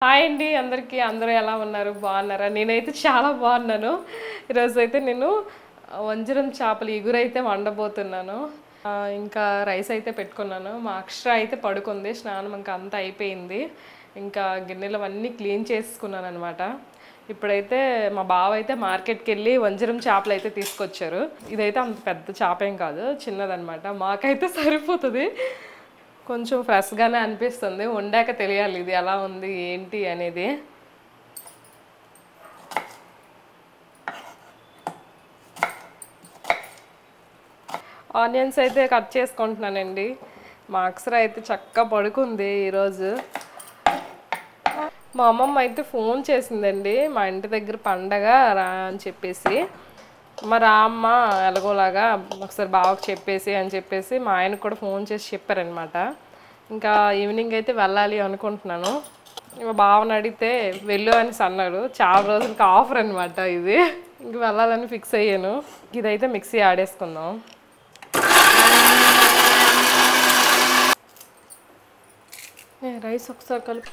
Hi అండి అందరికీ అందరూ ఎలా ఉన్నారు బాగున్నారా నేనైతే చాలా బాగున్నాను ఈరోజు అయితే నేను వంజరం చేపలు ఇగురైతే వండబోతున్నాను ఇంకా రైస్ అయితే పెట్టుకున్నాను మా అక్షర అయితే పడుకుంది స్నానం ఇంకా అంతా అయిపోయింది ఇంకా గిన్నెలు అన్నీ క్లీన్ చేసుకున్నాను అనమాట ఇప్పుడైతే మా బావ అయితే మార్కెట్కి వెళ్ళి వంజరం చేపలు అయితే తీసుకొచ్చారు ఇదైతే అంత పెద్ద చేప ఏం కాదు చిన్నదనమాట మాకైతే సరిపోతుంది కొంచెం ఫ్రెష్గానే అనిపిస్తుంది వండాక తెలియాలి ఇది ఎలా ఉంది ఏంటి అనేది ఆనియన్స్ అయితే కట్ చేసుకుంటున్నానండి మా అక్షర అయితే చక్కగా పడుకుంది ఈరోజు మా అమ్మమ్మ అయితే ఫోన్ చేసిందండి మా ఇంటి దగ్గర పండగ రా అని చెప్పేసి మరి అమ్మ ఎలాగోలాగా ఒకసారి బావకు చెప్పేసి అని చెప్పేసి మా ఆయనకు కూడా ఫోన్ చేసి చెప్పారనమాట ఇంకా ఈవినింగ్ అయితే వెళ్ళాలి అనుకుంటున్నాను మా బావని అడిగితే వెళ్ళు అని అన్నాడు చాలా రోజులకి ఆఫర్ అనమాట ఇది ఇంక వెళ్ళాలని ఫిక్స్ అయ్యాను ఇదైతే మిక్సీ ఆడేసుకుందాం రైస్ ఒకసారి కలిపి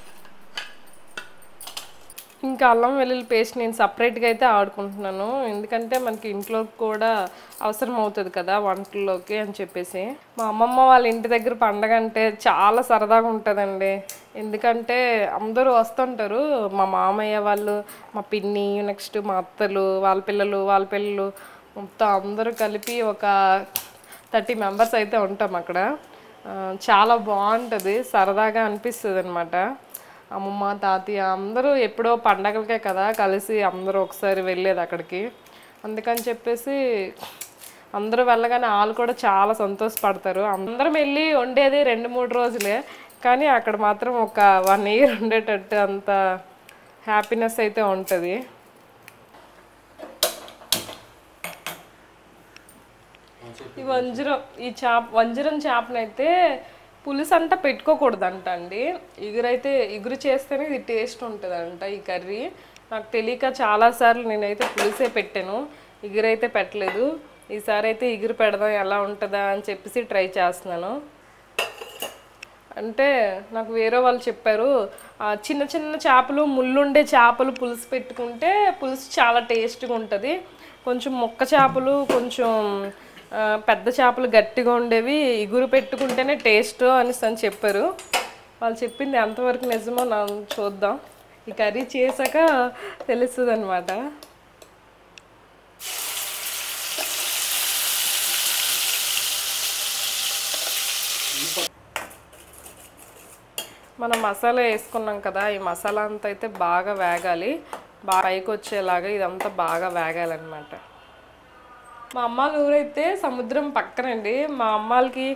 ఇంకా అల్లం వెల్లుల్లి పేస్ట్ నేను సపరేట్గా అయితే ఆడుకుంటున్నాను ఎందుకంటే మనకి ఇంట్లో కూడా అవసరం అవుతుంది కదా వంటల్లోకి అని చెప్పేసి మా అమ్మమ్మ వాళ్ళ ఇంటి దగ్గర పండగ అంటే చాలా సరదాగా ఉంటుందండి ఎందుకంటే అందరూ వస్తుంటారు మా మామయ్య వాళ్ళు మా పిన్ని నెక్స్ట్ మా అత్తలు వాళ్ళ పిల్లలు మొత్తం అందరూ కలిపి ఒక 30 మెంబర్స్ అయితే ఉంటాం అక్కడ చాలా బాగుంటుంది సరదాగా అనిపిస్తుంది అనమాట అమ్మమ్మ తాతయ్య అందరూ ఎప్పుడో పండగలకే కదా కలిసి అందరూ ఒకసారి వెళ్ళేది అక్కడికి అందుకని చెప్పేసి అందరూ వెళ్ళగానే వాళ్ళు కూడా చాలా సంతోషపడతారు అందరం వెళ్ళి వండేది 2-3 రోజులే కానీ అక్కడ మాత్రం ఒక 1 year ఉండేటట్టు అంత హ్యాపీనెస్ అయితే ఉంటుంది ఈ వంజరం చేపనైతే పులుసు అంట పెట్టుకోకూడదంట అండి ఇగురు చేస్తేనే ఇది టేస్ట్ ఉంటుందంట ఈ కర్రీ నాకు తెలియక చాలాసార్లు నేనైతే పులుసే పెట్టాను ఇగురైతే పెట్టలేదు ఈసారి అయితే ఇగురు పెడదాం ఎలా ఉంటుందా అని చెప్పేసి ట్రై చేస్తున్నాను అంటే నాకు వేరే వాళ్ళు చెప్పారు చిన్న చిన్న చేపలు ముళ్ళుండే చేపలు పులుసు పెట్టుకుంటే పులుసు చాలా టేస్ట్గా ఉంటుంది కొంచెం మొక్క చేపలు కొంచెం పెద్ద చేపలు గట్టిగా ఉండేవి ఇగురు పెట్టుకుంటేనే టేస్ట్ అని చెప్పారు వాళ్ళు చెప్పింది ఎంతవరకు నిజమో చూద్దాం ఈ కర్రీ చేశాక తెలుస్తుంది అనమాట మనం మసాలా వేసుకున్నాం కదా ఈ మసాలా అంతా అయితే బాగా వేగాలి బాగా పైకి వచ్చేలాగా ఇదంతా బాగా వేగాలన్నమాట మా అమ్మాళ్ళ ఊరైతే సముద్రం పక్కనండి మా అమ్మాళ్ళకి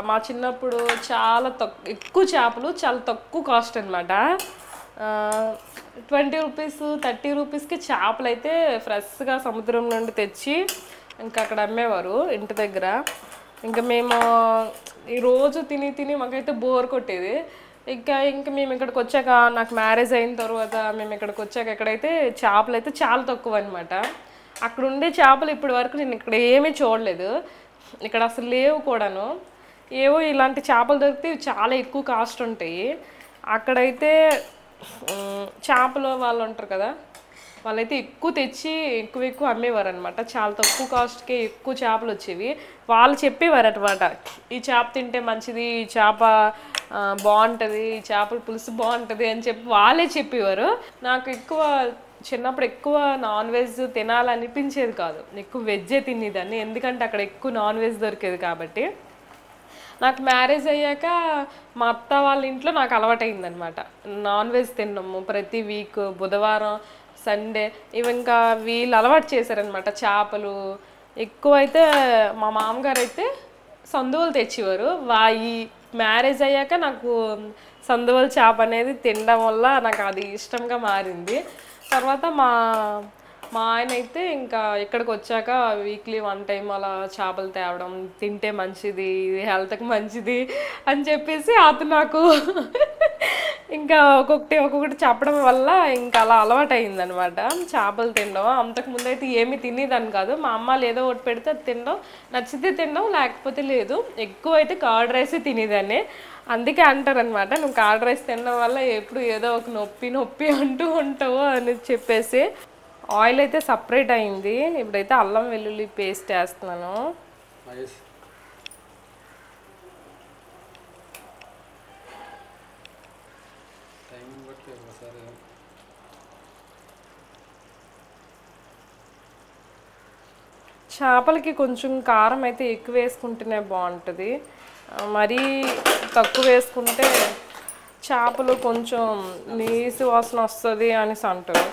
మా చిన్నప్పుడు చాలా ఎక్కువ చేపలు చాలా తక్కువ కాస్ట్ అనమాట 20 రూపీస్ 30 రూపీస్కి చేపలు అయితే ఫ్రెష్గా సముద్రం నుండి తెచ్చి ఇంకా అక్కడ అమ్మేవారు ఇంటి దగ్గర ఇంకా మేము ఈరోజు తిని మాకైతే బోర్ కొట్టేది ఇంకా మేము ఇక్కడికి వచ్చాక నాకు మ్యారేజ్ అయిన తర్వాత మేము ఇక్కడికి వచ్చాక ఇక్కడైతే చేపలు అయితే చాలా తక్కువ అనమాట అక్కడ ఉండే చేపలు ఇప్పటి వరకు నేను ఇక్కడ ఏమీ చూడలేదు ఇక్కడ అసలు లేవు కూడాను ఏవో ఇలాంటి చేపలు దొరికితే చాలా ఎక్కువ కాస్ట్ ఉంటాయి అక్కడైతే చేపలు వాళ్ళు ఉంటారు కదా వాళ్ళైతే ఎక్కువ తెచ్చి ఎక్కువ అమ్మేవారు అనమాట చాలా తక్కువ కాస్ట్కి ఎక్కువ చేపలు వచ్చేవి వాళ్ళు చెప్పేవారు అనమాట ఈ చేప తింటే మంచిది ఈ చేప బాగుంటుంది ఈ చేపల పులుసు బాగుంటుంది అని చెప్పి వాళ్ళే చెప్పేవారు నాకు చిన్నప్పుడు ఎక్కువ నాన్ వెజ్ తినాలనిపించేది కాదు ఎక్కువ వెజ్జే తినేదాన్ని ఎందుకంటే అక్కడ ఎక్కువ నాన్ వెజ్ దొరికేది కాబట్టి నాకు మ్యారేజ్ అయ్యాక మా అత్త వాళ్ళ ఇంట్లో నాకు అలవాటైందనమాట నాన్ వెజ్ తిన్నాము ప్రతి వీక్ బుధవారం సండే ఇవి ఇంకా వీళ్ళు అలవాటు చేశారనమాట చేపలు ఎక్కువైతే మా మామగారు అయితే సందువలు తెచ్చేవారు ఈ మ్యారేజ్ అయ్యాక నాకు సందువల చేప అనేది తినడం వల్ల నాకు అది ఇష్టంగా మారింది తర్వాత మా మా ఆయన అయితే ఇంకా ఇక్కడికి వచ్చాక వీక్లీ 1 టైం అలా చేపలు తేవడం, తింటే మంచిది, ఇది హెల్త్కి మంచిది అని చెప్పేసి అతను నాకు ఇంకా ఒక్కొక్కటి చెప్పడం వల్ల ఇంకా అలా అలవాటు అయిందనమాట చేపలు తినడం. అంతకుముందు అయితే ఏమీ తినేదాన్ని కాదు. మా అమ్మ ఏదో ఒకటి పెడితే అది తినడం, నచ్చితే తినడం, లేకపోతే లేదు. ఎక్కువ అయితే కర్డ్ రైస్ తినేదాన్ని. అందుకే అంటారనమాట, నువ్వు కర్డ్ రైస్ తినడం వల్ల ఎప్పుడు ఏదో ఒక నొప్పి అంటూ ఉంటావు అని చెప్పేసి. ఆయిల్ అయితే సపరేట్ అయింది. ఇప్పుడైతే అల్లం వెల్లుల్లి పేస్ట్ వేస్తున్నాను. చేపలకి కొంచెం కారం అయితే ఎక్కువ వేసుకుంటేనే బాగుంటుంది. మరీ తక్కువ వేసుకుంటే చేపలు కొంచెం నీసు వాసన వస్తుంది అనేసి అంటారు.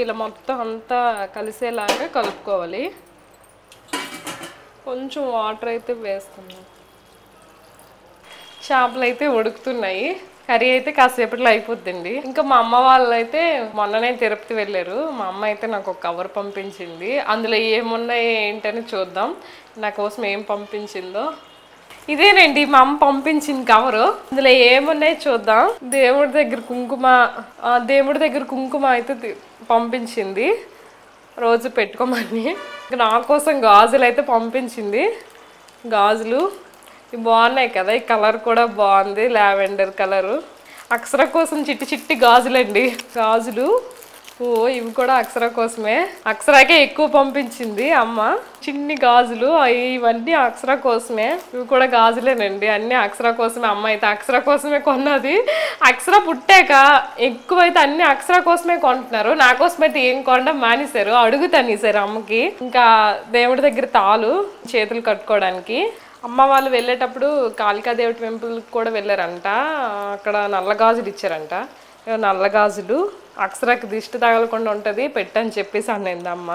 ఇలా మొత్తం అంతా కలిసేలాగా కలుపుకోవాలి. కొంచెం వాటర్ అయితే వేస్తున్నాం. చేపలు అయితే ఉడుకుతున్నాయి. కర్రీ అయితే కాసేపట్లో అయిపోద్దండి. ఇంకా మా అమ్మ వాళ్ళు అయితే మొన్ననే తిరుపతి వెళ్ళారు. మా అమ్మ అయితే నాకు ఒక కవర్ పంపించింది. అందులో ఏమున్నాయి ఏంటని చూద్దాం. నా కోసం ఏం పంపించిందో. ఇదేనండి మా అమ్మ పంపించింది కవరు. ఇందులో ఏమున్నాయి చూద్దాం. దేవుడి దగ్గర కుంకుమ అయితే పంపించింది, రోజు పెట్టుకోమని. నా కోసం గాజులు అయితే పంపించింది. గాజులు ఇవి బాగున్నాయి కదా, ఈ కలర్ కూడా బాగుంది, లావెండర్ కలరు. అక్షర కోసం చిట్టి గాజులండి. గాజులు ఇవి కూడా అక్షర కోసమే. అక్షరాకే ఎక్కువ పంపించింది అమ్మ. చిన్ని గాజులు ఇవన్నీ అక్షర కోసమే. ఇవి కూడా గాజులేనండి, అన్ని అక్షర కోసమే. అమ్మ అయితే అక్షర కోసమే కొన్నది. అక్షర పుట్టాక ఎక్కువైతే అన్ని అక్షర కోసమే కొంటున్నారు. నా కోసం అయితే ఏం కొనడం మానేశారు. అడుగుతాను ఈసారి అమ్మకి. ఇంకా దేవుడి దగ్గర తాళు చేతులు కట్టుకోవడానికి. అమ్మ వాళ్ళు వెళ్ళేటప్పుడు కాళికాదేవి టెంపుల్కి కూడా వెళ్ళారంట. అక్కడ నల్ల గాజులు ఇచ్చారంట. నల్ల గాజులు అక్షరాకి దిష్టి తగలకుండా ఉంటుంది పెట్టని చెప్పేసి అన్నది అమ్మ.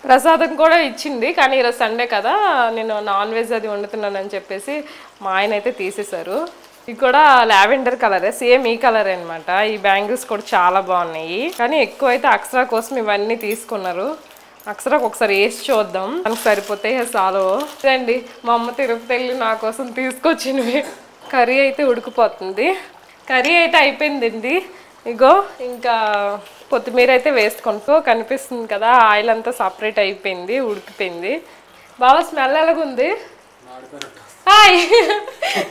ప్రసాదం కూడా ఇచ్చింది, కానీ ఈరోజు సండే కదా, నేను నాన్ వెజ్ అది వండుతున్నానని చెప్పేసి మా ఆయన అయితే తీసేశారు. ఇది కూడా లావెండర్ కలరే, సేమ్ ఈ కలర్ అనమాట. ఈ బ్యాంగిల్స్ కూడా చాలా బాగున్నాయి, కానీ ఎక్కువ అయితే అక్షర కోసం ఇవన్నీ తీసుకున్నారు. అక్షరాకు ఒకసారి వేసి చూద్దాం, మనకు సరిపోతే చాలు. రండి, మా అమ్మ తిరుపతి వెళ్ళి నా కోసం తీసుకొచ్చినవి. కర్రీ అయితే ఉడికిపోతుంది. కర్రీ అయితే అయిపోయిందండి. ఇగో ఇంకా కొత్తిమీర అయితే వేసుకుంటూ కనిపిస్తుంది కదా, ఆయిల్ అంతా సపరేట్ అయిపోయింది, ఉడికిపోయింది. బాగా స్మెల్ ఎలాగుంది? హాయ్,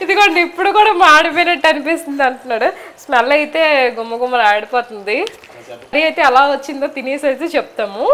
ఇదిగోండి ఇప్పుడు కూడా మాడిపోయినట్టు అనిపిస్తుంది అంటున్నాడు. స్మెల్ అయితే గుమ్మగుమ్మలు ఆడిపోతుంది. కర్రీ అయితే ఎలా వచ్చిందో తినేసి అయితే చెప్తాము.